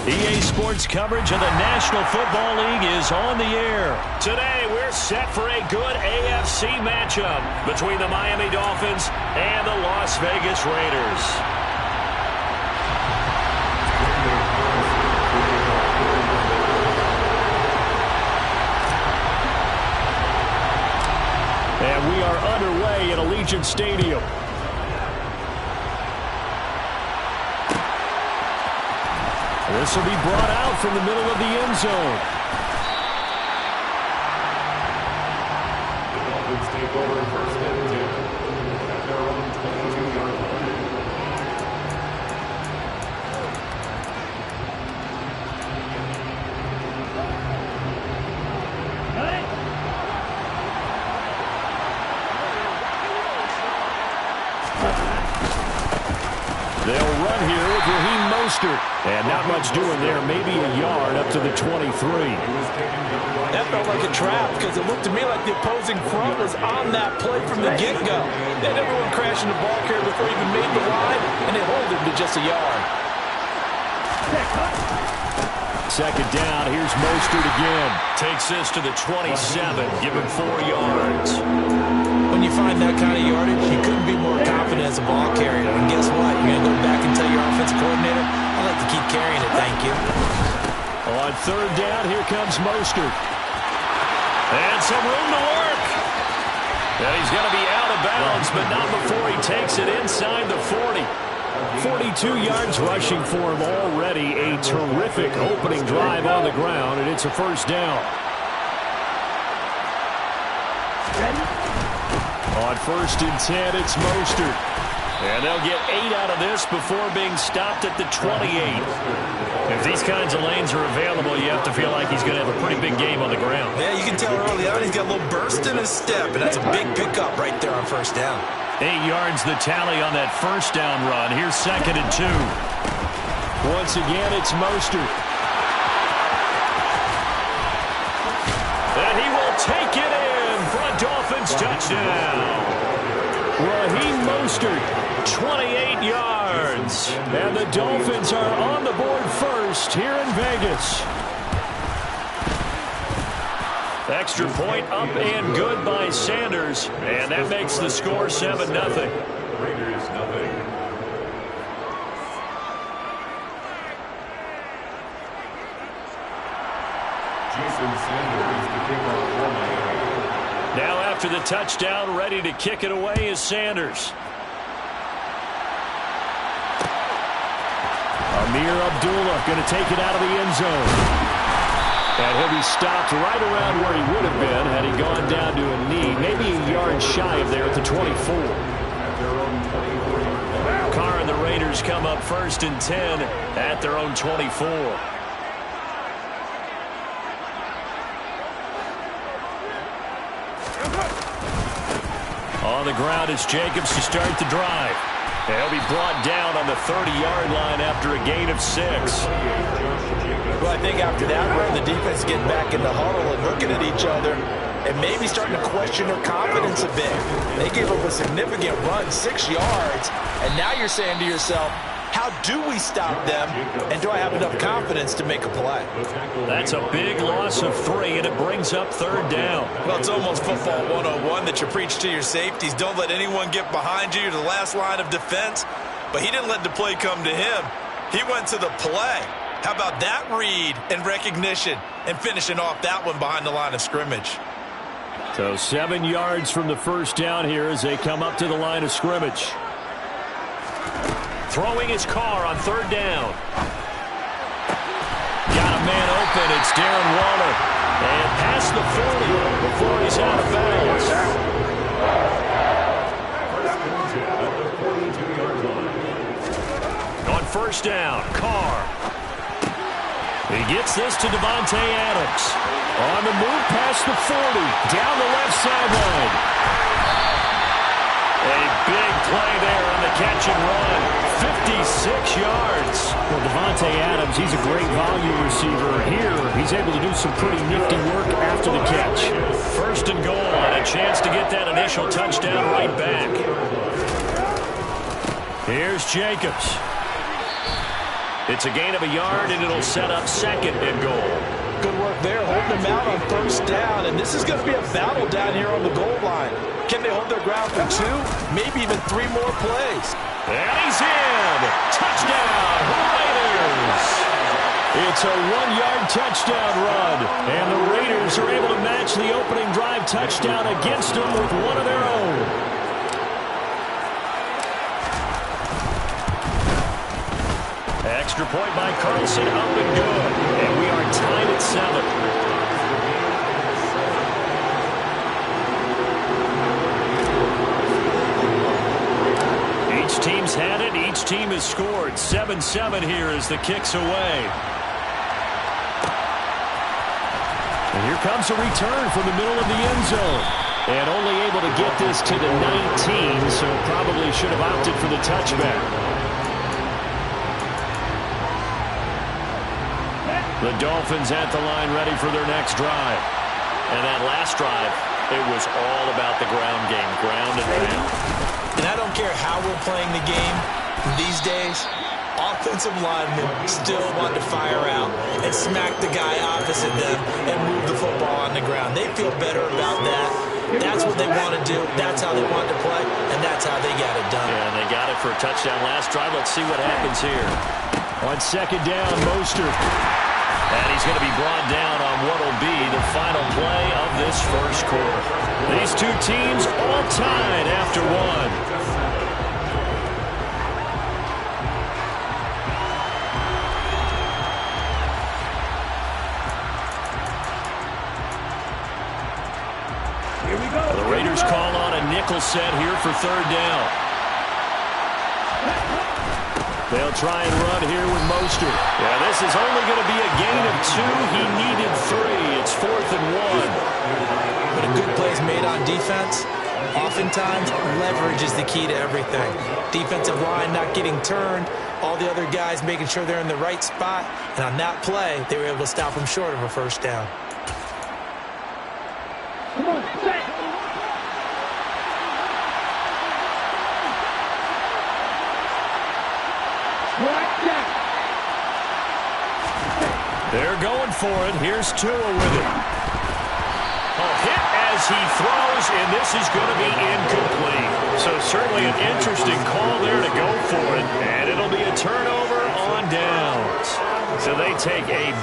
EA Sports coverage of the National Football League is on the air. Today, we're set for a good AFC matchup between the Miami Dolphins and the Las Vegas Raiders. And we are underway at Allegiant Stadium. This will be brought out from the middle of the end zone. The Dolphins take over first and 10 at their own 22-yard line. They'll run here with Raheem Mostert. And not much doing there, maybe a yard up to the 23. That felt like a trap because it looked to me like the opposing front was on that play from the get-go. They had everyone crashing the ball carrier before he even made the line, and they hold him to just a yard. Second down, here's Mostert again. Takes this to the 27, give him 4 yards. When you find that kind of yardage, you couldn't be more confident as a ball carrier. And guess what? You're going to go back and tell your offensive coordinator, I'd like to keep carrying it, thank you. On third down, here comes Mostert. And some room to work. And he's going to be out of bounds, but not before he takes it inside the 40. 42 yards rushing for him already. A terrific opening drive on the ground, and it's a first down. On first and 10, it's Mostert. And they'll get 8 out of this before being stopped at the 28. If these kinds of lanes are available, you have to feel like he's going to have a pretty big game on the ground. Yeah, you can tell early on he's got a little burst in his step, and that's a big pickup right there on first down. 8 yards the tally on that first down run. Here's second and 2. Once again, it's Mostert. And he will take it in for a Dolphins touchdown. Raheem Mostert, 28 yards. And the Dolphins are on the board first here in Vegas. Extra point up and good by Sanders. And that makes the score 7-0. Raiders, nothing. Jason Sanders, the kickoff for Miami. Now after the touchdown, ready to kick it away is Sanders. Amir Abdullah going to take it out of the end zone. And he'll be stopped right around where he would have been had he gone down to a knee, maybe a yard shy of there at the 24. Carr and the Raiders come up first and 10 at their own 24. On the ground, it's Jacobs to start the drive. He'll be brought down on the 30-yard line after a gain of 6. Well, I think after that run, the defense getting back in the huddle and looking at each other and maybe starting to question their confidence a bit. They gave up a significant run, 6 yards, and now you're saying to yourself, how do we stop them, and do I have enough confidence to make a play? That's a big loss of 3, and it brings up third down. Well, it's almost football 101 that you preach to your safeties. Don't let anyone get behind you. You're the last line of defense. But he didn't let the play come to him. He went to the play. How about that read and recognition and finishing off that one behind the line of scrimmage? So 7 yards from the first down here as they come up to the line of scrimmage. Throwing his Carr on third down. Got a man open. It's Darren Waller. And past the 40 before he's out of bounds. On first down, Carr. He gets this to Davante Adams. On the move past the 40. Down the left sideline. A big play there on the catch and run. 56 yards. Well, Davante Adams, he's a great volume receiver. Here, he's able to do some pretty nifty work after the catch. First and goal, and a chance to get that initial touchdown right back. Here's Jacobs. It's a gain of a yard, and it'll set up 2nd and goal. Good work there, holding them out on 1st down, and this is going to be a battle down here on the goal line. Can they hold their ground for 2, maybe even 3 more plays? And he's in! Touchdown, Raiders! It's a 1-yard touchdown run, and the Raiders are able to match the opening drive touchdown against them with one of their own. Extra point by Carlson, up and good. And we are tied at 7. Each team's had it. Each team has scored. 7-7 here as the kick's away. And here comes a return from the middle of the end zone. And only able to get this to the 19, so probably should have opted for the touchback. The Dolphins at the line ready for their next drive. And that last drive, it was all about the ground game, ground and pound. And I don't care how we're playing the game these days, offensive linemen still want to fire out and smack the guy opposite them and move the football on the ground. They feel better about that. That's what they want to do. That's how they want to play, and that's how they got it done. Yeah, and they got it for a touchdown last drive. Let's see what happens here. On 2nd down, Mostert. And he's going to be brought down on what will be the final play of this first quarter. These two teams all tied after 1. Here we go. The Raiders call on a nickel set here for 3rd down. They'll try and run here with Mostert. Yeah, this is only going to be a gain of 2. He needed 3. It's 4th and 1. But a good play's made on defense. Oftentimes, leverage is the key to everything. Defensive line not getting turned. All the other guys making sure they're in the right spot. And on that play, they were able to stop him short of a 1st down. Come on, set. They're going for it. Here's Tua with it. A hit as he throws, and this is going to be incomplete. So certainly an interesting call there to go for it, and it'll be a turnover on downs. So they take a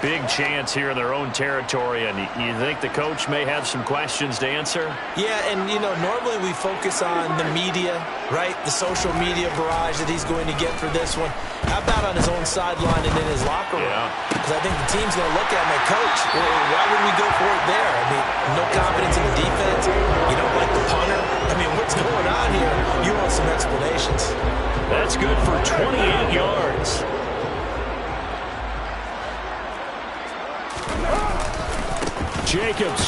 big chance here in their own territory, and you think the coach may have some questions to answer? Yeah, and, you know, normally we focus on the media, right? The social media barrage that he's going to get for this one. How about on his own sideline and in his locker room? Because I think the team's going to look at him and, Coach, why would we go for it there? I mean, no confidence in the defense. You don't like the punter. I mean, what's going on here? You want some explanations. That's good for 28 yards. Jacobs.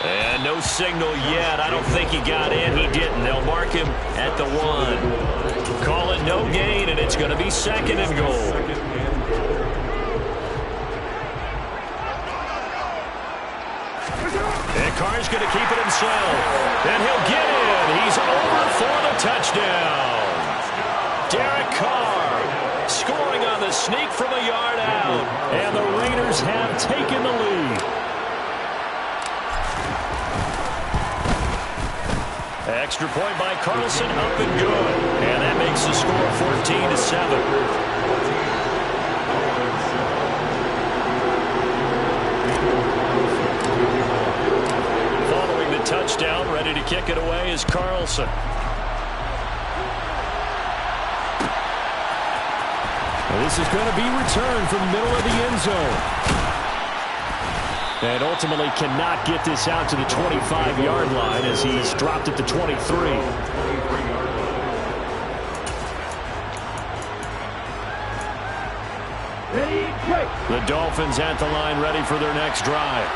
And no signal yet. I don't think he got in. He didn't. They'll mark him at the 1. Call it no gain, and it's going to be 2nd and goal. And Carr's going to keep it himself. And he'll get in. He's over for the touchdown. Derek Carr scoring on the sneak from a yard out. And the Raiders have taken the lead. Extra point by Carlson, up and good. And that makes the score 14-7. Following the touchdown, ready to kick it away is Carlson. This is going to be returned from the middle of the end zone. And ultimately cannot get this out to the 25-yard line as he's dropped at the 23. The Dolphins at the line ready for their next drive.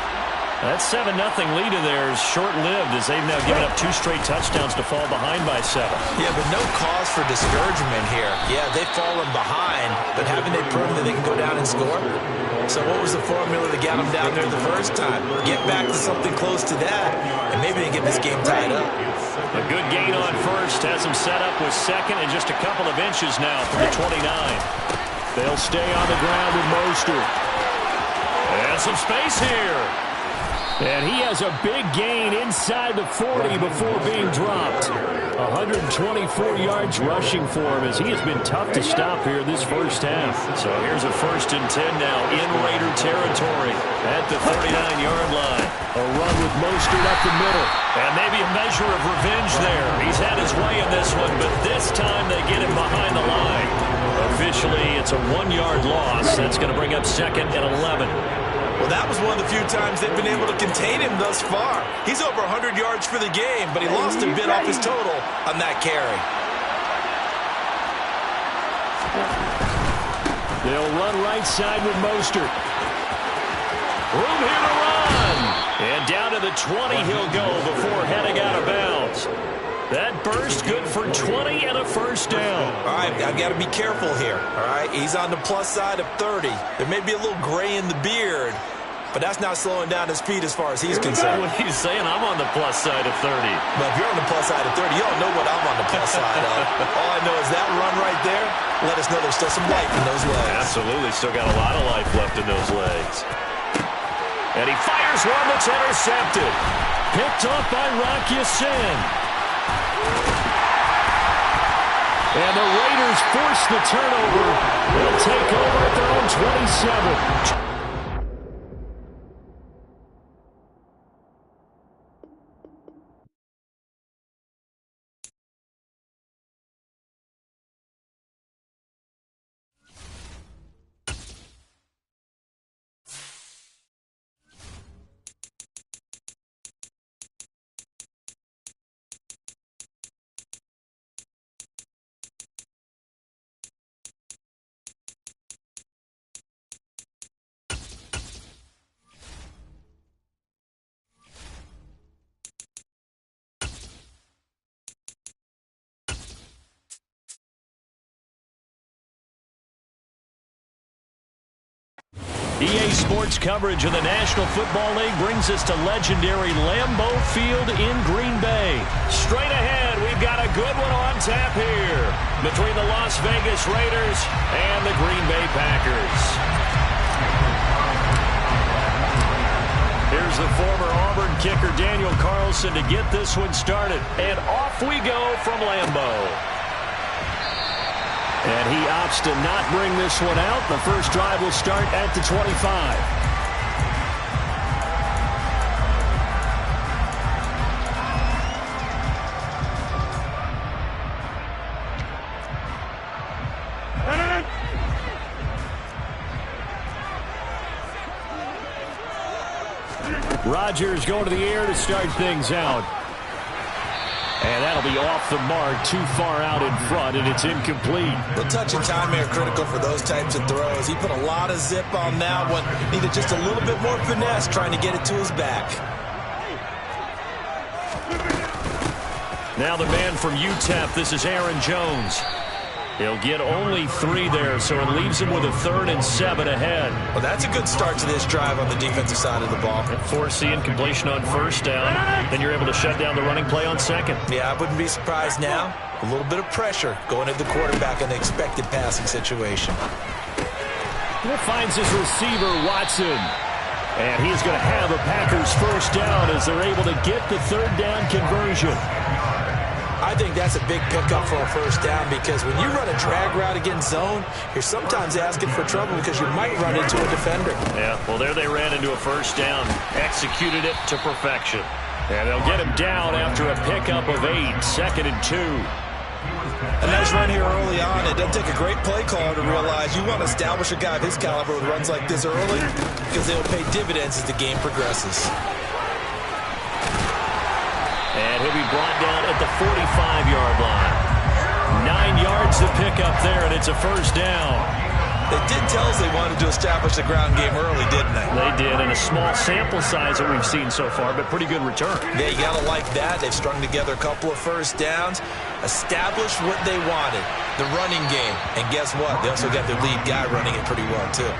That 7-0 lead of theirs short-lived as they've now given up 2 straight touchdowns to fall behind by 7. Yeah, but no cause for discouragement here. Yeah, they've fallen behind, but haven't they proven that they can go down and score? So what was the formula that got them down there the first time? Get back to something close to that, and maybe they get this game tied up. A good gain on first has him set up with second and just a couple of inches now from the 29. They'll stay on the ground with Mostert. And some space here. And he has a big gain inside the 40 before being dropped. 124 yards rushing for him as he has been tough to stop here this first half. So here's a 1st and 10 now in Raider territory at the 39-yard line. A run with Mostert up the middle. And maybe a measure of revenge there. He's had his way in this one, but this time they get him behind the line. Officially, it's a 1-yard loss. That's going to bring up 2nd and 11. Well, that was one of the few times they've been able to contain him thus far. He's over 100 yards for the game, but he lost a bit off his total on that carry. They'll run right side with Mostert. Room here to run. And down to the 20 he'll go before heading out of bounds. That burst good for 20 and a first down. All right, I've got to be careful here, all right? He's on the plus side of 30. There may be a little gray in the beard, but that's not slowing down his speed as far as he's concerned. What he's saying, I'm on the plus side of 30. But if you're on the plus side of 30, you don't know what I'm on the plus side of. All I know is that run right there, let us know there's still some life in those legs. Absolutely, still got a lot of life left in those legs. And he fires one that's intercepted. Picked off by Rock Ya-Sin. And the Raiders force the turnover. They'll take over at their own 27. EA Sports coverage of the National Football League brings us to legendary Lambeau Field in Green Bay. Straight ahead, we've got a good one on tap here between the Las Vegas Raiders and the Green Bay Packers. Here's the former Auburn kicker Daniel Carlson to get this one started. And off we go from Lambeau. And he opts to not bring this one out. The first drive will start at the 25. Rodgers going to the air to start things out. And that'll be off the mark, too far out in front, and it's incomplete. The touch and time are critical for those types of throws. He put a lot of zip on that one. Needed just a little bit more finesse trying to get it to his back. Now the man from UTEP, this is Aaron Jones. He'll get only 3 there, so it leaves him with a 3rd and 7 ahead. Well, that's a good start to this drive on the defensive side of the ball. Force the incompletion on first down. Then you're able to shut down the running play on second. Yeah, I wouldn't be surprised now. A little bit of pressure going at the quarterback in the expected passing situation. He finds his receiver, Watson. And he's going to have a Packers first down as they're able to get the 3rd down conversion. I think that's a big pickup for a first down because when you run a drag route against zone, you're sometimes asking for trouble because you might run into a defender. Yeah, well, there they ran into a first down, executed it to perfection. And they'll get him down after a pickup of 8, 2nd and 2. A nice run here early on. It doesn't take a great play caller to realize you want to establish a guy of his caliber with runs like this early because they'll pay dividends as the game progresses. And he'll be brought down at the 45-yard line. 9 yards to pick up there, and it's a first down. They did tell us they wanted to establish the ground game early, didn't they? They did, and a small sample size that we've seen so far, but pretty good return. Yeah, you got to like that. They've strung together a couple of first downs, established what they wanted. the running game. And guess what? They also got their lead guy running it pretty well, too.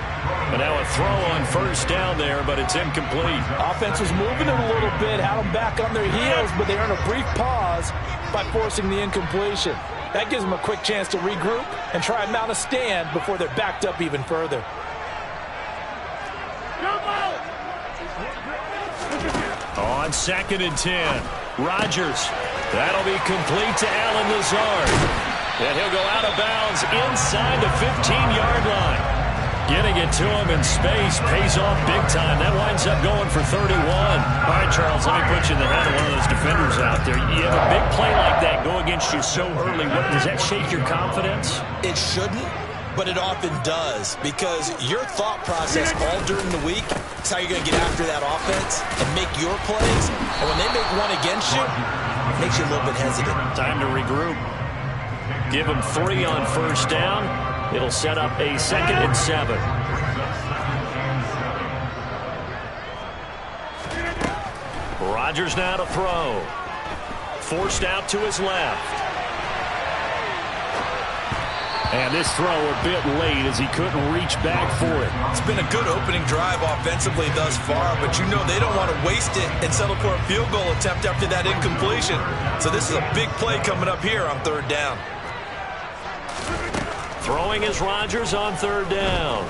And now a throw on first down there, but it's incomplete. Offense was moving it a little bit, had them back on their heels, but they earned a brief pause by forcing the incompletion. That gives them a quick chance to regroup and try and mount a stand before they're backed up even further. On 2nd and 10, Rodgers. That'll be complete to Allen Lazard. And he'll go out of bounds inside the 15-yard line. Getting it to him in space pays off big time. That winds up going for 31. All right, Charles, let me put you in the head of one of those defenders out there. You have a big play like that go against you so early. Does that shake your confidence? It shouldn't, but it often does, because your thought process all during the week is how you're going to get after that offense and make your plays. And when they make one against you, it makes you a little bit hesitant. Time to regroup. Give him 3 on first down. It'll set up a 2nd and 7. Rodgers now to throw. Forced out to his left. And this throw a bit late as he couldn't reach back for it. It's been a good opening drive offensively thus far, but you know they don't want to waste it and settle for a field goal attempt after that incompletion. So this is a big play coming up here on 3rd down. Throwing is Rodgers on 3rd down.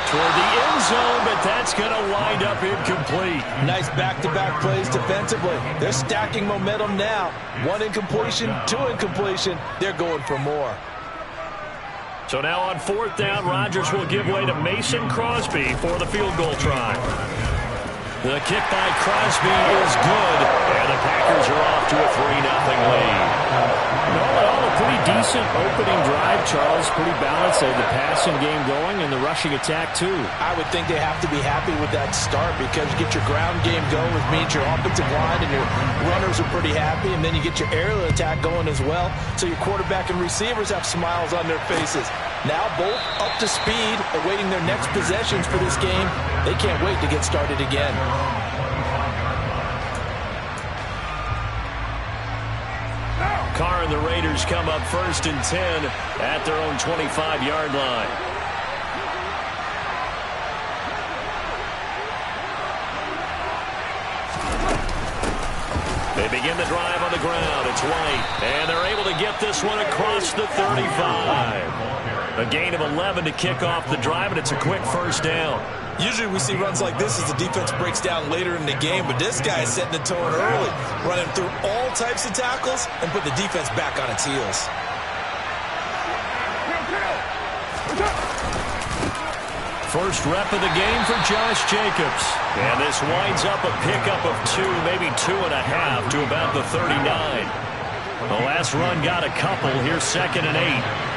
Toward the end zone, but that's going to wind up incomplete. Nice back-to-back plays defensively. They're stacking momentum now. 1 incompletion, 2 incompletion. They're going for more. So now on 4th down, Rodgers will give way to Mason Crosby for the field goal try. The kick by Crosby is good, and the Packers are off to a 3-0 lead. All in all, a pretty decent opening drive, Charles. Pretty balanced. They have the passing game going and the rushing attack, too. I would think they have to be happy with that start because you get your ground game going, which means your offensive line and your runners are pretty happy, and then you get your aerial attack going as well, so your quarterback and receivers have smiles on their faces. Now both up to speed, awaiting their next possessions for this game. They can't wait to get started again. Carr and the Raiders come up 1st and 10 at their own 25-yard line. They begin the drive on the ground. It's White, and they're able to get this one across the 35. A gain of 11 to kick off the drive, and it's a quick 1st down. Usually we see runs like this as the defense breaks down later in the game, but this guy is setting the tone early, running through all types of tackles and put the defense back on its heels. First rep of the game for Josh Jacobs. And this winds up a pickup of 2, maybe 2.5 to about the 39. The last run got a couple. Here's 2nd and 8.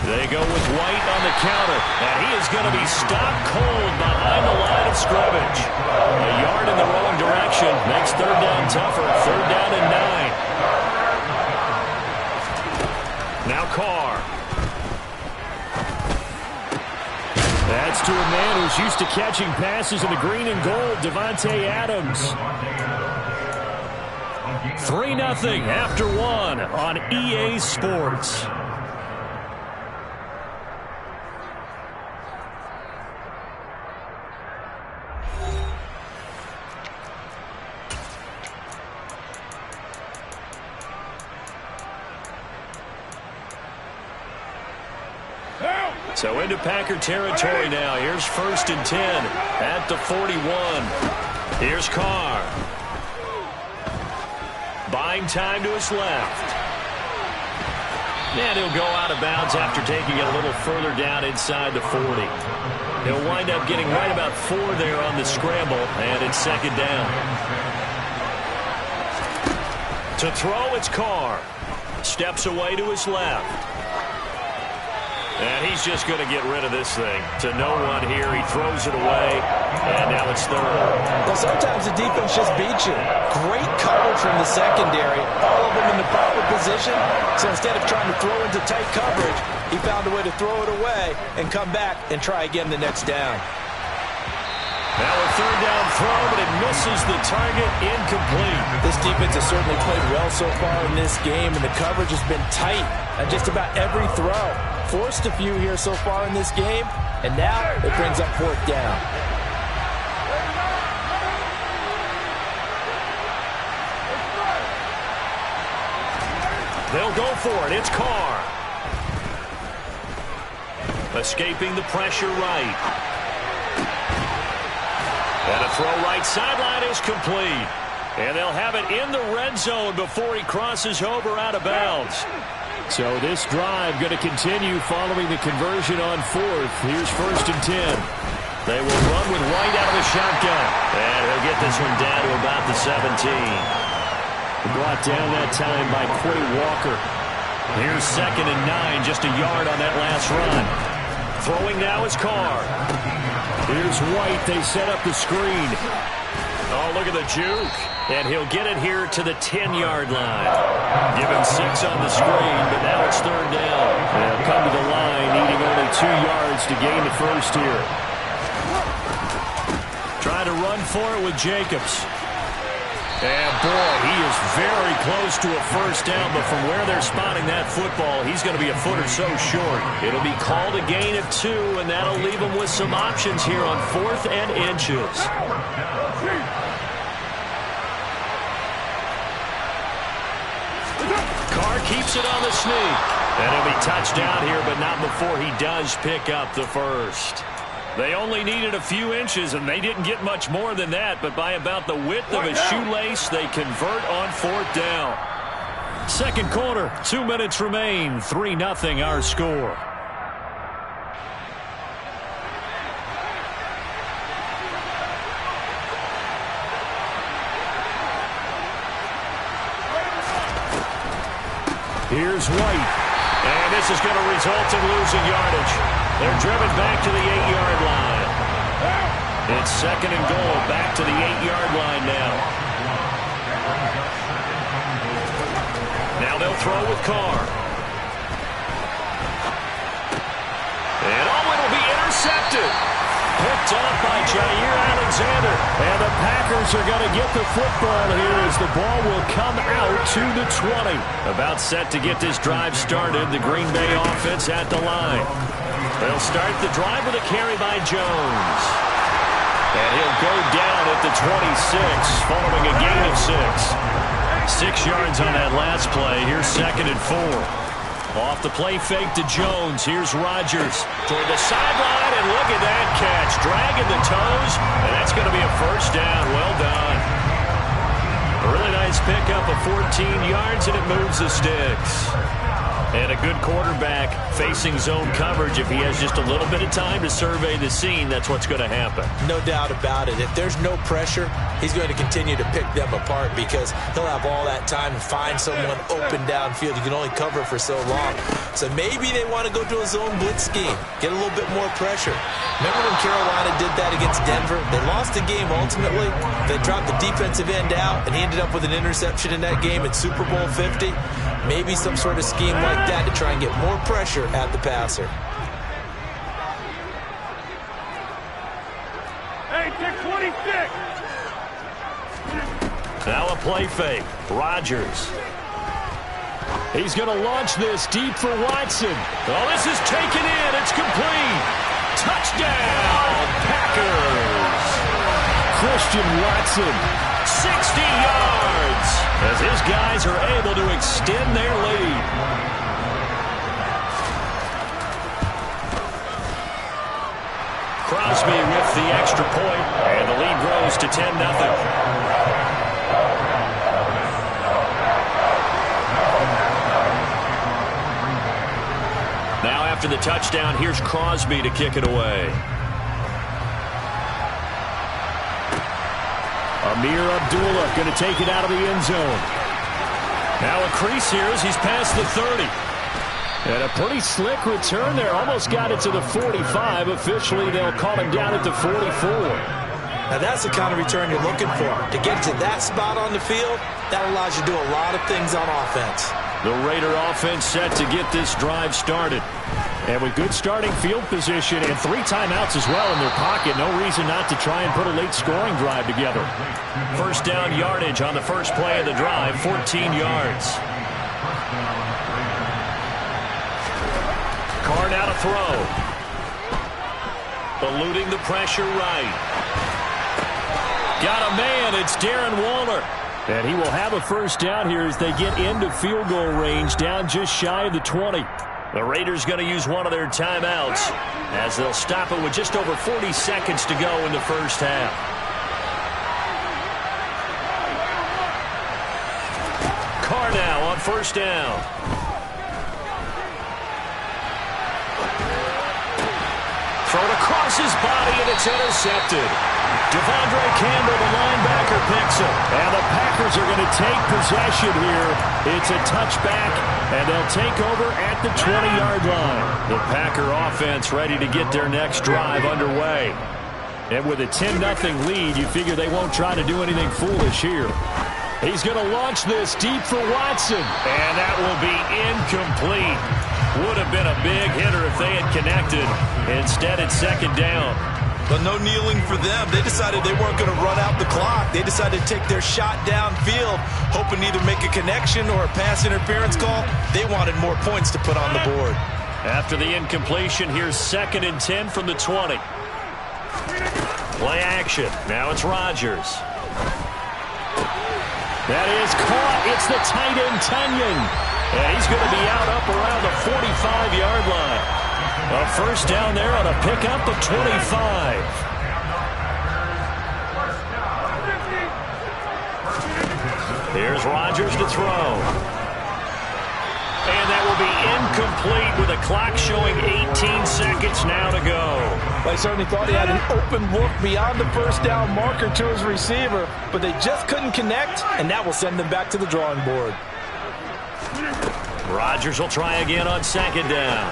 They go with White on the counter, and he is going to be stopped cold behind the line of scrimmage. A yard in the wrong direction makes 3rd down tougher. 3rd down and 9. Now Carr. That's to a man who's used to catching passes in the green and gold, Devontae Adams. 3-0 after 1 on EA Sports. So into Packer territory now. Here's 1st and 10 at the 41. Here's Carr. Buying time to his left. And he'll go out of bounds after taking it a little further down inside the 40. He'll wind up getting right about 4 there on the scramble, and it's 2nd down. To throw, it's Carr. Steps away to his left. And he's just going to get rid of this thing. To no one here. He throws it away. And now it's 3rd. Well, sometimes the defense just beats you. Great coverage from the secondary. All of them in the proper position. So instead of trying to throw into tight coverage, he found a way to throw it away and come back and try again the next down. Now a 3rd down throw, but it misses the target. Incomplete. This defense has certainly played well so far in this game, and the coverage has been tight on just about every throw. Forced a few here so far in this game, and now it brings up 4th down. They'll go for it. It's Carr. Escaping the pressure right. And a throw right sideline is complete. And they'll have it in the red zone before he crosses over out of bounds. So this drive going to continue following the conversion on 4th. Here's 1st and 10. They will run with White out of the shotgun. And he'll get this one down to about the 17. Brought down that time by Quay Walker. Here's 2nd and 9, just a yard on that last run. Throwing now is Carr. Here's White. They set up the screen. Oh, look at the juke. And he'll get it here to the 10-yard line. Give him 6 on the screen, but now it's 3rd down. They'll come to the line, needing only 2 yards to gain the 1st here. Try to run for it with Jacobs. And, boy, he is very close to a 1st down, but from where they're spotting that football, he's going to be a foot or so short. It'll be called a gain of 2, and that'll leave him with some options here on 4th and inches. Carr keeps it on the sneak. And he'll be touchdown here, but not before he does pick up the 1st. They only needed a few inches, and they didn't get much more than that, but by about the width of a shoelace, they convert on 4th down. 2nd quarter, 2 minutes remain, 3-0 our score. Here's White, and this is going to result in losing yardage. They're driven back to the 8-yard line. It's 2nd and goal, back to the 8-yard line now. Now they'll throw with Carr. And it'll be intercepted. Picked off by Jair Alexander. And the Packers are going to get the football here as the ball will come out to the 20. About set to get this drive started. The Green Bay offense at the line. They'll start the drive with a carry by Jones. And he'll go down at the 26 following a gain of 6. 6 yards on that last play. Here's 2nd and 4. Off the play fake to Jones. Here's Rodgers toward the sideline, and look at that catch. Dragging the toes, and that's going to be a 1st down. Well done. A really nice pickup of 14 yards, and it moves the sticks. And a good quarterback facing zone coverage. If he has just a little bit of time to survey the scene, that's what's going to happen. No doubt about it. If there's no pressure, he's going to continue to pick them apart because he'll have all that time to find someone open downfield. You can only cover for so long. So maybe they want to go to a zone blitz scheme, get a little bit more pressure. Remember when Carolina did that against Denver? They lost the game ultimately. They dropped the defensive end out, and he ended up with an interception in that game in Super Bowl 50. Maybe some sort of scheme like that to try and get more pressure at the passer. Hey, take 26. Now a play fake. Rodgers. He's going to launch this deep for Watson. Oh, this is taken in. It's complete. Touchdown, Packers. Christian Watson. 60 yards as his guys are able to extend their lead. Crosby with the extra point, and the lead grows to 10-0. Now after the touchdown, here's Crosby to kick it away. Amir Abdullah going to take it out of the end zone. Now a crease here as he's past the 30. And a pretty slick return there. Almost got it to the 45. Officially, they'll call him down at the 44. Now that's the kind of return you're looking for. To get to that spot on the field, that allows you to do a lot of things on offense. The Raider offense set to get this drive started. And with good starting field position and 3 timeouts as well in their pocket, no reason not to try and put a late scoring drive together. First down yardage on the first play of the drive, 14 yards. Carr now to throw. Eluding the pressure right. Got a man. It's Darren Waller. And he will have a first down here as they get into field goal range, down just shy of the 20. The Raiders going to use one of their timeouts as they'll stop it with just over 40 seconds to go in the first half. Carr now on first down. Thrown across his body, and it's intercepted. Devondre Campbell, the linebacker, picks him. And the Packers are going to take possession here. It's a touchback, and they'll take over at the 20-yard line. The Packer offense ready to get their next drive underway. And with a 10-0 lead, you figure they won't try to do anything foolish here. He's going to launch this deep for Watson. And that will be incomplete. Would have been a big hitter if they had connected. Instead, it's second down. But no kneeling for them. They decided they weren't going to run out the clock. They decided to take their shot downfield, hoping to either make a connection or a pass interference call. They wanted more points to put on the board. After the incompletion, here's 2nd and 10 from the 20. Play action. Now it's Rodgers. That is caught. It's the tight end, Tunyon. And he's going to be out up around the 45-yard line. A first down there on a pickup of 25. Here's Rodgers to throw. And that will be incomplete with a clock showing 18 seconds now to go. I certainly thought he had an open look beyond the first down marker to his receiver, but they just couldn't connect, and that will send them back to the drawing board. Rodgers will try again on 2nd down.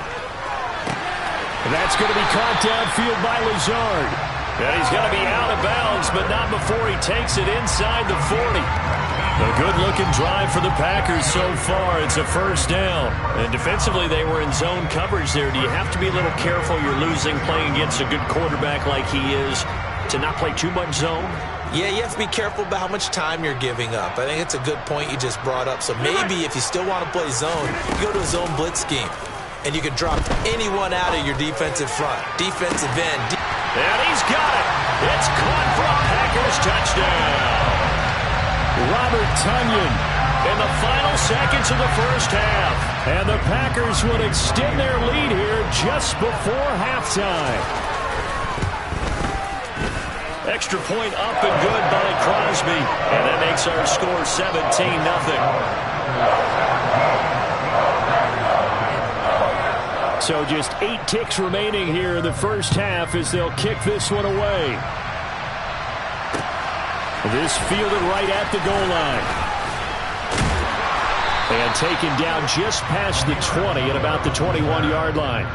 That's going to be caught downfield by Lazard. And he's going to be out of bounds, but not before he takes it inside the 40. A good-looking drive for the Packers so far. It's a first down. And defensively, they were in zone coverage there. Do you have to be a little careful you're losing playing against a good quarterback like he is to not play too much zone? Yeah, you have to be careful about how much time you're giving up. I think it's a good point you just brought up. So maybe if you still want to play zone, you go to a zone blitz scheme. And you can drop anyone out of your defensive front. Defensive end. And he's got it. It's caught for a Packers touchdown. Robert Tunyon in the final seconds of the first half. And the Packers would extend their lead here just before halftime. Extra point up and good by Crosby. And that makes our score 17-0. So just 8 ticks remaining here in the first half as they'll kick this one away. This fielded right at the goal line. And taken down just past the 20 at about the 21-yard line.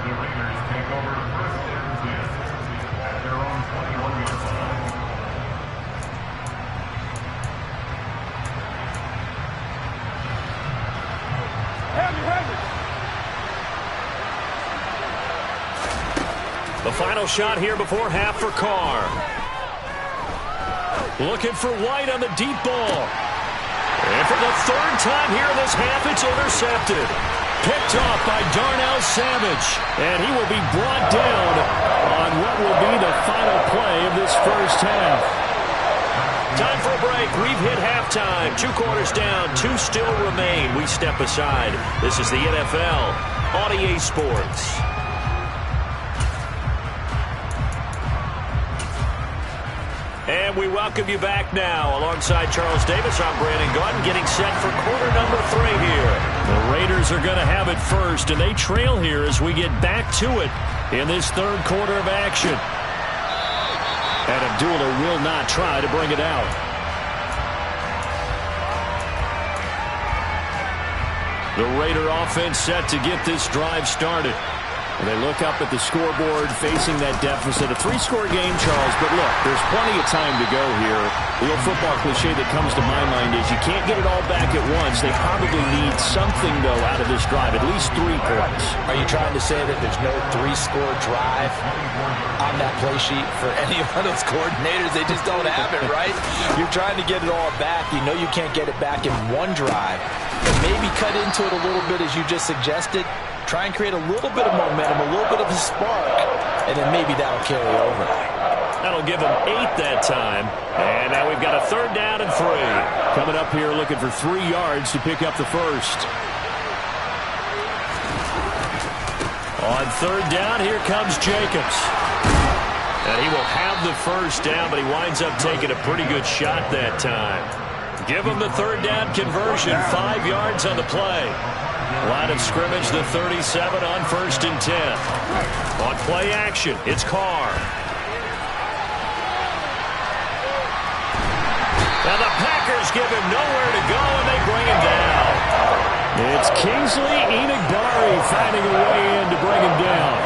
The final shot here before half for Carr. Looking for White on the deep ball. And for the 3rd time here in this half, it's intercepted. Picked off by Darnell Savage. And he will be brought down on what will be the final play of this first half. Time for a break. We've hit halftime. 2 quarters down. 2 still remain. We step aside. This is the NFL on EA Sports. And we welcome you back now. Alongside Charles Davis, I'm Brandon Gaudin, getting set for quarter number 3 here. The Raiders are going to have it first, and they trail here as we get back to it in this 3rd quarter of action. And Abdullah will not try to bring it out. The Raider offense set to get this drive started. They look up at the scoreboard facing that deficit. A 3-score game, Charles, but look, there's plenty of time to go here. The old football cliche that comes to my mind is you can't get it all back at once. They probably need something, though, out of this drive, at least 3 points. Are you trying to say that there's no 3-score drive on that play sheet for any one of those coordinators? They just don't have it, right? You're trying to get it all back. You know you can't get it back in one drive. But maybe cut into it a little bit, as you just suggested. Try and create a little bit of momentum, a little bit of a spark, and then maybe that'll carry over. That'll give them 8 that time. And now we've got a 3rd down and 3. Coming up here looking for 3 yards to pick up the first. On 3rd down, here comes Jacobs. And he will have the first down, but he winds up taking a pretty good shot that time. Give him the 3rd down conversion, 5 yards on the play. Line of scrimmage, the 37 on 1st and 10. On play action, it's Carr. Now the Packers give him nowhere to go, and they bring him down. It's Kingsley Enagbari finding a way in to bring him down.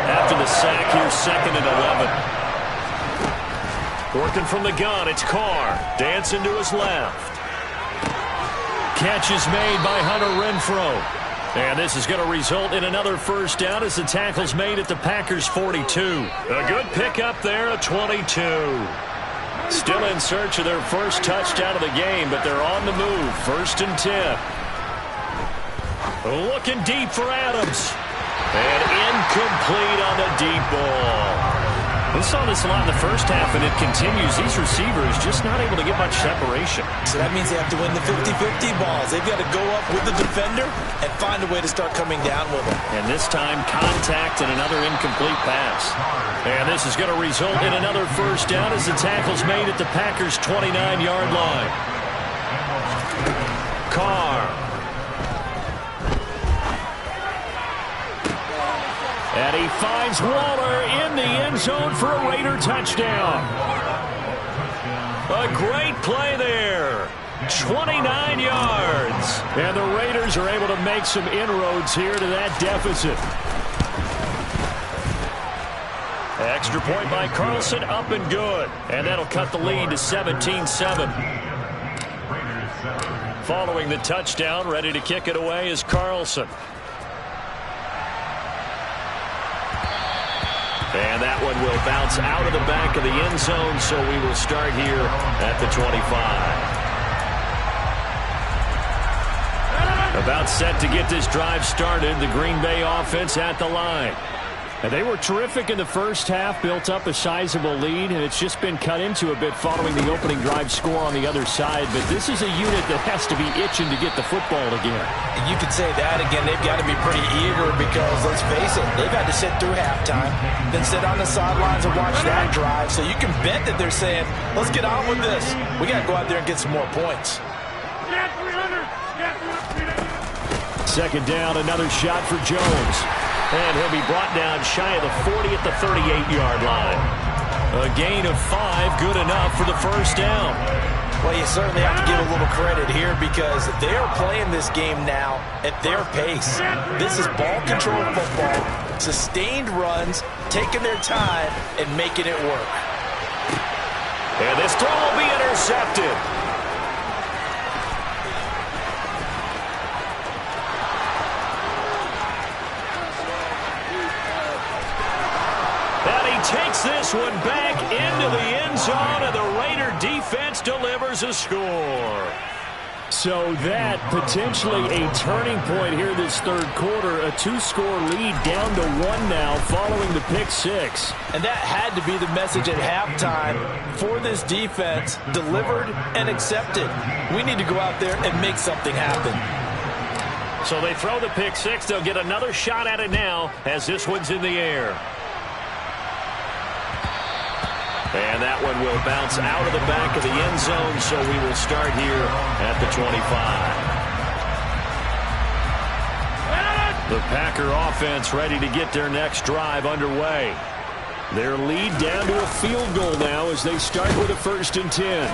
After the sack, here's 2nd and 11. Working from the gun, it's Carr. Dancing to his left. Catch is made by Hunter Renfrow. And this is going to result in another first down as the tackle's made at the Packers' 42. A good pickup there at 22. Still in search of their first touchdown of the game, but they're on the move. 1st and 10. Looking deep for Adams. And incomplete on the deep ball. We saw this a lot in the first half, and it continues. These receivers just not able to get much separation. So that means they have to win the 50-50 balls. They've got to go up with the defender and find a way to start coming down with them. And this time, contact and another incomplete pass. And this is going to result in another first down as the tackle's made at the Packers' 29-yard line. Carr. And he finds Waller in the end zone for a Raider touchdown. A great play there. 29 yards. And the Raiders are able to make some inroads here to that deficit. Extra point by Carlson, up and good. And that'll cut the lead to 17-7. Following the touchdown, ready to kick it away is Carlson. And that one will bounce out of the back of the end zone, so we will start here at the 25. About set to get this drive started, the Green Bay offense at the line. And they were terrific in the first half, built up a sizable lead, and it's just been cut into a bit following the opening drive score on the other side. But this is a unit that has to be itching to get the football again. You could say that again. They've got to be pretty eager because, let's face it, they've had to sit through halftime, then sit on the sidelines and watch that drive. So you can bet that they're saying, let's get on with this. We got to go out there and get some more points. 2nd down, another shot for Jones. And he'll be brought down shy of the 40 at the 38-yard line. A gain of 5, good enough for the first down. Well, you certainly have to give a little credit here because they are playing this game now at their pace. This is ball control football, sustained runs, taking their time, and making it work. And this throw will be intercepted. Takes this one back into the end zone, and the Raider defense delivers a score. So that potentially a turning point here this 3rd quarter. A 2-score lead down to 1 now following the pick 6. And that had to be the message at halftime for this defense. Delivered and accepted. We need to go out there and make something happen. So they throw the pick 6. They'll get another shot at it now as this one's in the air. And that one will bounce out of the back of the end zone, so we will start here at the 25. The Packer offense ready to get their next drive underway. Their lead down to a field goal now as they start with a 1st and 10.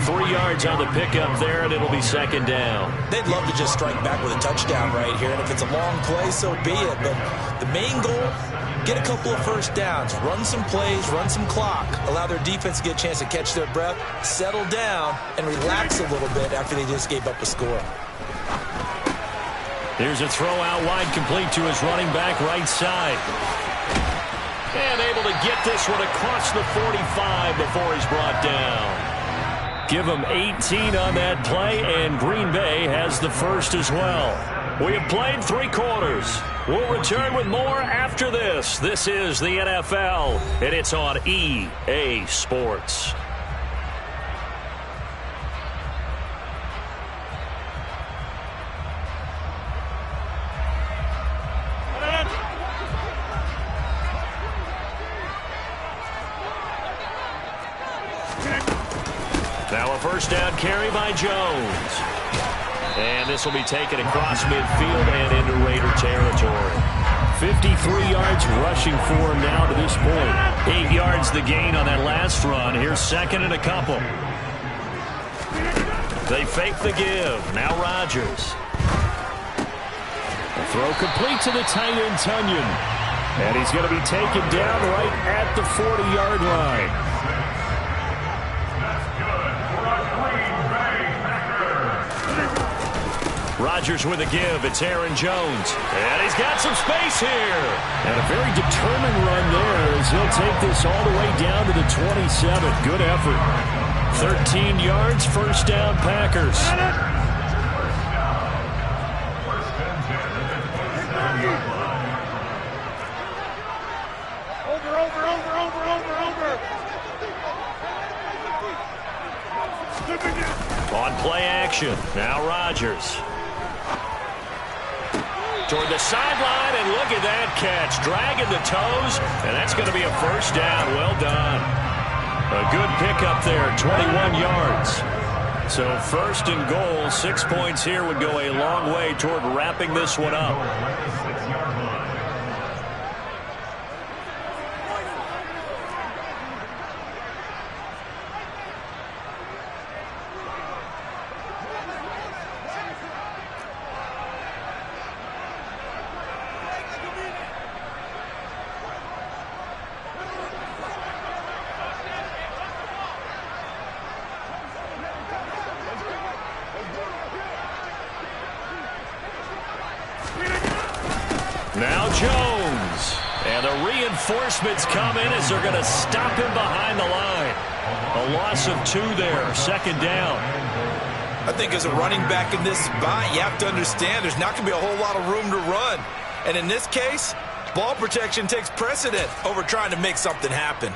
3 yards on the pickup there, and it'll be second down. They'd love to just strike back with a touchdown right here, and if it's a long play, so be it. But the main goal, get a couple of first downs, run some plays, run some clock, allow their defense to get a chance to catch their breath, settle down, and relax a little bit after they just gave up a score. Here's a throw out wide, complete to his running back right side. And able to get this one across the 45 before he's brought down. Give him 18 on that play, and Green Bay has the first as well. We have played 3 quarters. We'll return with more after this. This is the NFL, and it's on EA Sports. Now a first down carry by Jones. And this will be taken across midfield and into Raider territory. 53 yards rushing for him now to this point. 8 yards the gain on that last run. Here's second and a couple. They fake the give. Now Rodgers. A throw complete to the tight end, Tunyon. And he's going to be taken down right at the 40-yard line. Rodgers with a give. It's Aaron Jones. And he's got some space here. And a very determined run there as he'll take this all the way down to the 27. Good effort. 13 yards, first down, Packers. On play action. Now Rodgers. Toward the sideline, and look at that catch. Dragging the toes, and that's going to be a first down. Well done. A good pickup there, 21 yards. So first and goal, 6 points here would go a long way toward wrapping this one up. Now Jones. And the reinforcements come in as they're going to stop him behind the line. A loss of 2 there, second down. I think as a running back in this spot, you have to understand there's not going to be a whole lot of room to run. And in this case, ball protection takes precedent over trying to make something happen.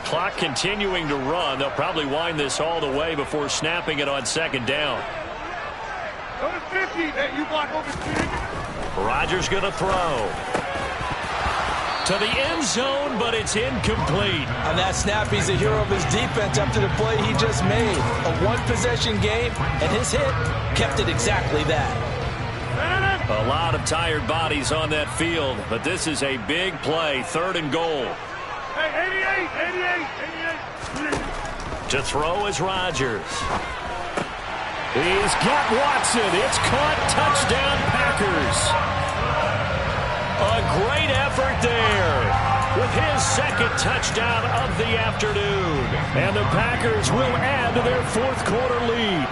Clock continuing to run. They'll probably wind this all the way before snapping it on second down. Rodgers going to throw. To the end zone, but it's incomplete. On that snap, he's a hero of his defense after the play he just made. A one-possession game, and his hit kept it exactly that. A lot of tired bodies on that field, but this is a big play, third and goal. Hey, 88. To throw is Rodgers. He's got Watson. It's caught. Touchdown, Packers. A great effort there with his second touchdown of the afternoon. And the Packers will add to their fourth quarter lead.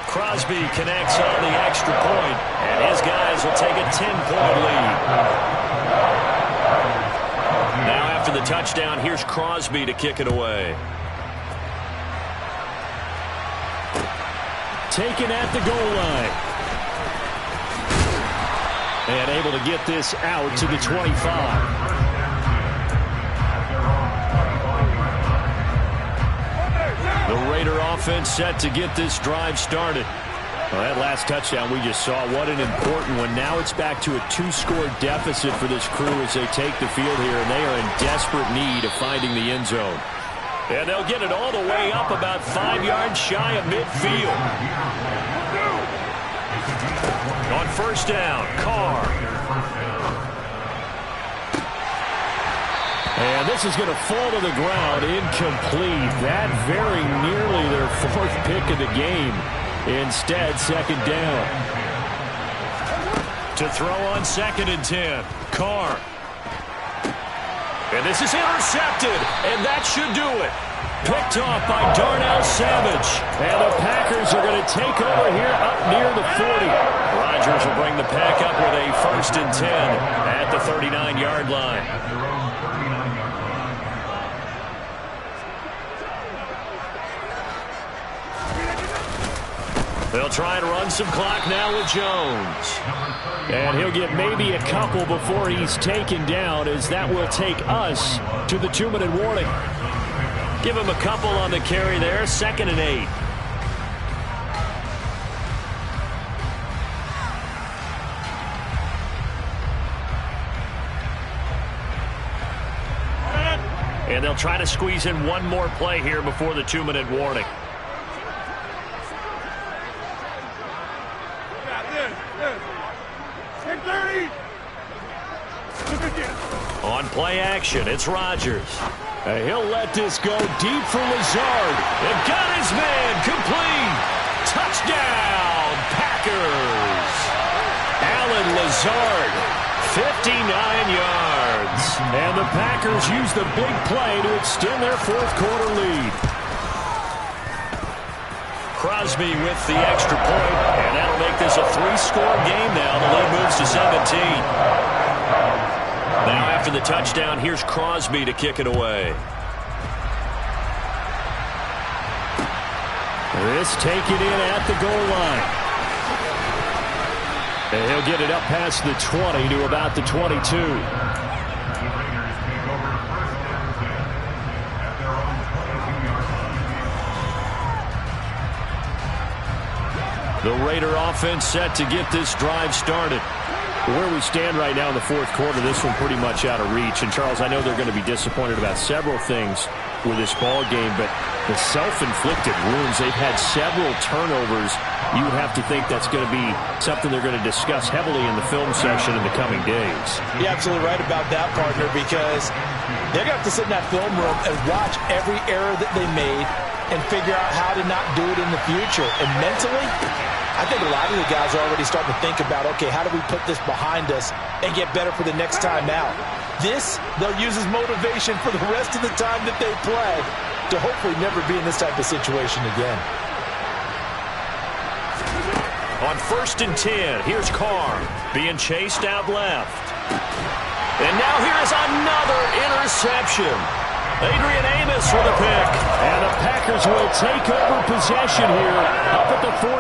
Crosby connects on the extra point, and his guys will take a 10-point lead. Now after the touchdown, here's Crosby to kick it away. Taken at the goal line. And able to get this out to the 25. The Raider offense set to get this drive started. Well, that last touchdown we just saw, what an important one. Now it's back to a 2-score deficit for this crew as they take the field here, and they are in desperate need of finding the end zone. And they'll get it all the way up about 5 yards shy of midfield. On first down, Carr. And this is going to fall to the ground, incomplete. That very nearly their 4th pick of the game. Instead, second down. To throw on 2nd and 10, Carr. And this is intercepted, and that should do it. Picked off by Darnell Savage. And the Packers are going to take over here up near the 40. Rodgers will bring the pack up with a 1st and 10 at the 39-yard line. They'll try and run some clock now with Jones. And he'll get maybe a couple before he's taken down, as that will take us to the 2-minute warning. Give him a couple on the carry there, 2nd and 8. And they'll try to squeeze in one more play here before the 2-minute warning. On play action, it's Rodgers. He'll let this go deep for Lazard. And got his man complete. Touchdown, Packers. Alan Lazard, 59 yards. And the Packers use the big play to extend their 4th quarter lead. Crosby with the extra point, and that'll make this a 3-score game now. The lead moves to 17. Now after the touchdown, here's Crosby to kick it away. This taken in at the goal line. And he'll get it up past the 20 to about the 22. The Raider offense set to get this drive started. Where we stand right now in the 4th quarter, this one pretty much out of reach. And, Charles, I know they're going to be disappointed about several things with this ball game, but the self-inflicted wounds, they've had several turnovers. You would have to think that's going to be something they're going to discuss heavily in the film session in the coming days. You're absolutely right about that, partner, because they're going to have to sit in that film room and watch every error that they made and figure out how to not do it in the future. And mentally, I think a lot of the guys are already starting to think about, okay, how do we put this behind us and get better for the next time out? This, they'll use as motivation for the rest of the time that they play to hopefully never be in this type of situation again. On 1st and 10, here's Carr being chased out left. And now here's another interception. Adrian Amos with a pick. And the Packers will take over possession here up at the 44.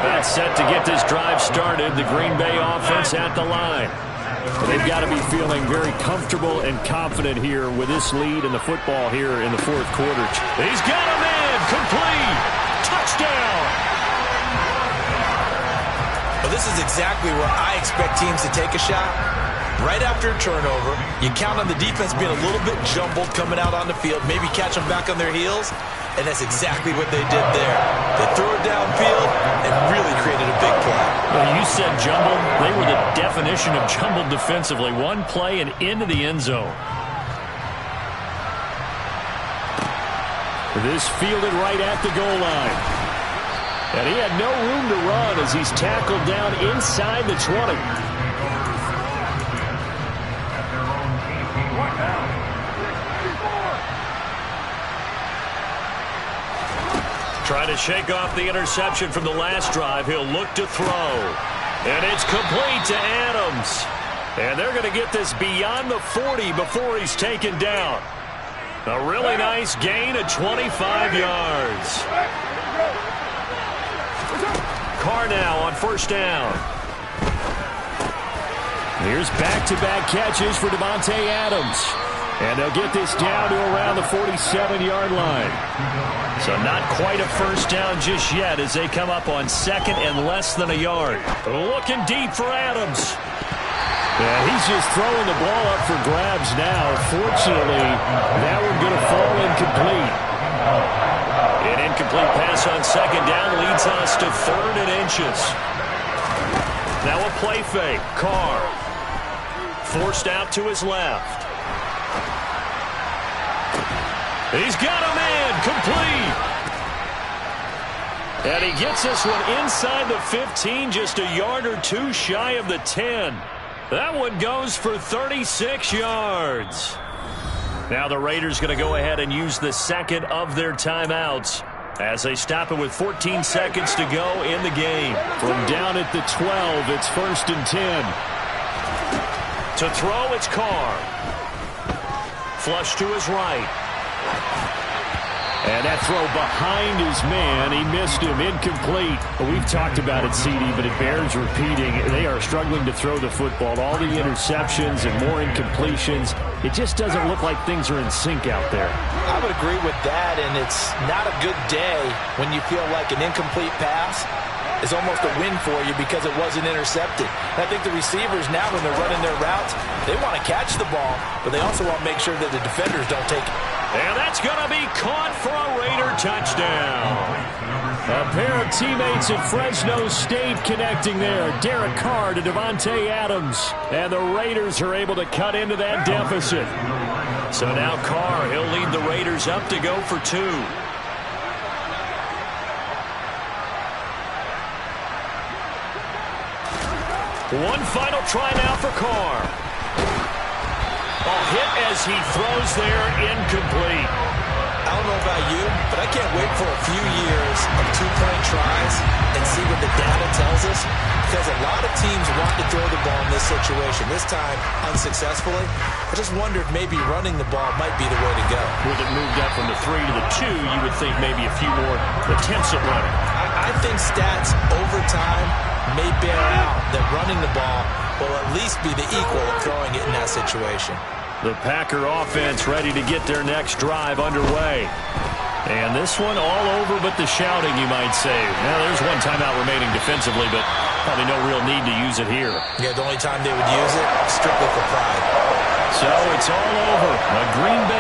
About set to get this drive started. The Green Bay offense at the line. They've got to be feeling very comfortable and confident here with this lead in the football here in the 4th quarter. He's got a man complete. Touchdown. Well, this is exactly where I expect teams to take a shot. Right after a turnover, you count on the defense being a little bit jumbled coming out on the field, maybe catch them back on their heels, and that's exactly what they did there. They threw it downfield and really created a big play. Well, you said jumbled. They were the definition of jumbled defensively. One play and into the end zone. This fielded right at the goal line. And he had no room to run as he's tackled down inside the 20. Trying to shake off the interception from the last drive. He'll look to throw. And it's complete to Adams. And they're going to get this beyond the 40 before he's taken down. A really nice gain of 25 yards. Carr now on 1st down. Here's back-to-back catches for Davante Adams. And they'll get this down to around the 47-yard line. So not quite a 1st down just yet as they come up on 2nd and less than a yard. Looking deep for Adams. Yeah, he's just throwing the ball up for grabs now. Fortunately, that one going to fall incomplete. An incomplete pass on second down leads us to 3rd and inches. Now a play fake. Carr forced out to his left. He's got a man. Complete. And he gets this one inside the 15, just a yard or two shy of the 10. That one goes for 36 yards. Now the Raiders going to go ahead and use the second of their timeouts as they stop it with 14 seconds to go in the game. From down at the 12, it's 1st and 10. To throw, it's Carr. Flush to his right. And that throw behind his man, he missed him, incomplete. We've talked about it, CD, but it bears repeating. They are struggling to throw the football. All the interceptions and more incompletions. It just doesn't look like things are in sync out there. I would agree with that, and it's not a good day when you feel like an incomplete pass is almost a win for you because it wasn't intercepted. And I think the receivers now, when they're running their routes, they want to catch the ball, but they also want to make sure that the defenders don't take it. And that's going to be caught for a Raider touchdown. A pair of teammates at Fresno State connecting there. Derek Carr to Devontae Adams. And the Raiders are able to cut into that deficit. So now Carr, he'll lead the Raiders up to go for 2. One final try now for Carr. A hit as he throws there, incomplete. I don't know about you, but I can't wait for a few years of 2-point tries and see what the data tells us, because a lot of teams want to throw the ball in this situation. This time, unsuccessfully. I just wonder if maybe running the ball might be the way to go. With it moved up from the 3 to the 2, you would think maybe a few more attempts at running. I think stats over time may bear out that running the ball will at least be the equal of throwing it in that situation. The Packer offense ready to get their next drive underway. And this one all over but the shouting, you might say. Now, there's one timeout remaining defensively, but probably no real need to use it here. Yeah, the only time they would use it, strictly for pride. So it's all over. A Green Bay